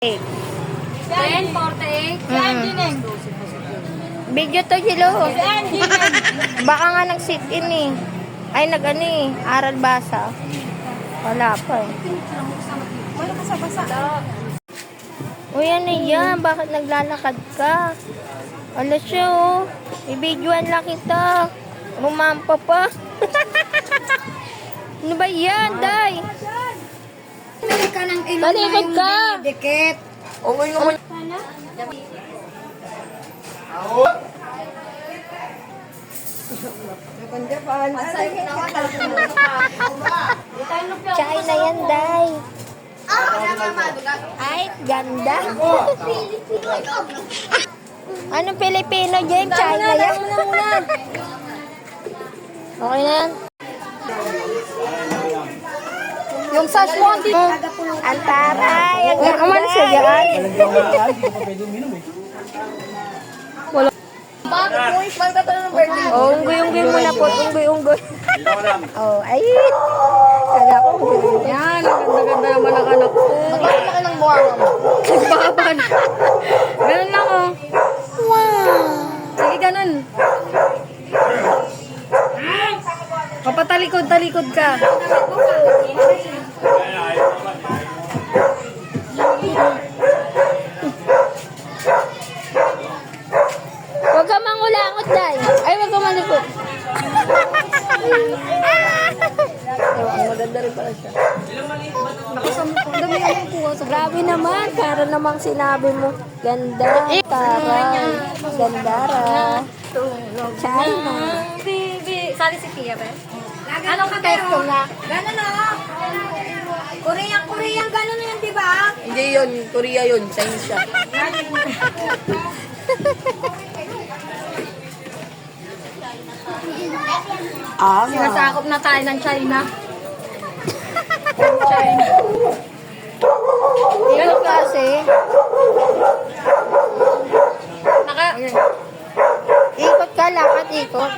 10:48. Video to, Jilo. Baka nga nag-sit-in eh. Ay, nag-ano eh. Aral basa. Wala pa eh. Wala basa-basa. Uy, ano yan? Bakit naglalakad ka? Ala siya oh. I-videoan lang kita. Rumampa pa. Ano ba yan, Day? Dali ka ng ilong Talikod ka. dikit. Umoy, umoy. China yan, Day. Ay, ganda. Anong Pilipino dyan? China yan. Okay na yan. Yung sash mo, hindi. Ang taray. Ang ganda. Siya yan. Oh, unggoy-unggoy muna po. Unggoy-unggoy. Oh, ay. Kala ko. Yan, ang ganda-ganda naman ang anak ko. Maglalaki ng buwangan mo. Nagbaban. Ganun lang oh. Wow. Sige, ganun. Papatalikod-talikod ka. Huwag ka mangulangot, Day. Ay, huwag ka malikot. Maganda rin pala siya. Dami ang kuha sa Grabe naman. Para namang sinabi mo. Ganda. Taray. Gandara. China. Bibi. Sali si Tia, ba? Anong katesto nga? Ganun o. Korean, ganun na yun, di ba? Hindi yun. Korea yun. Chinese siya. Sinasakop na tayo ng China. Ganun kasi. Naka... Ikot ka lang at ikot.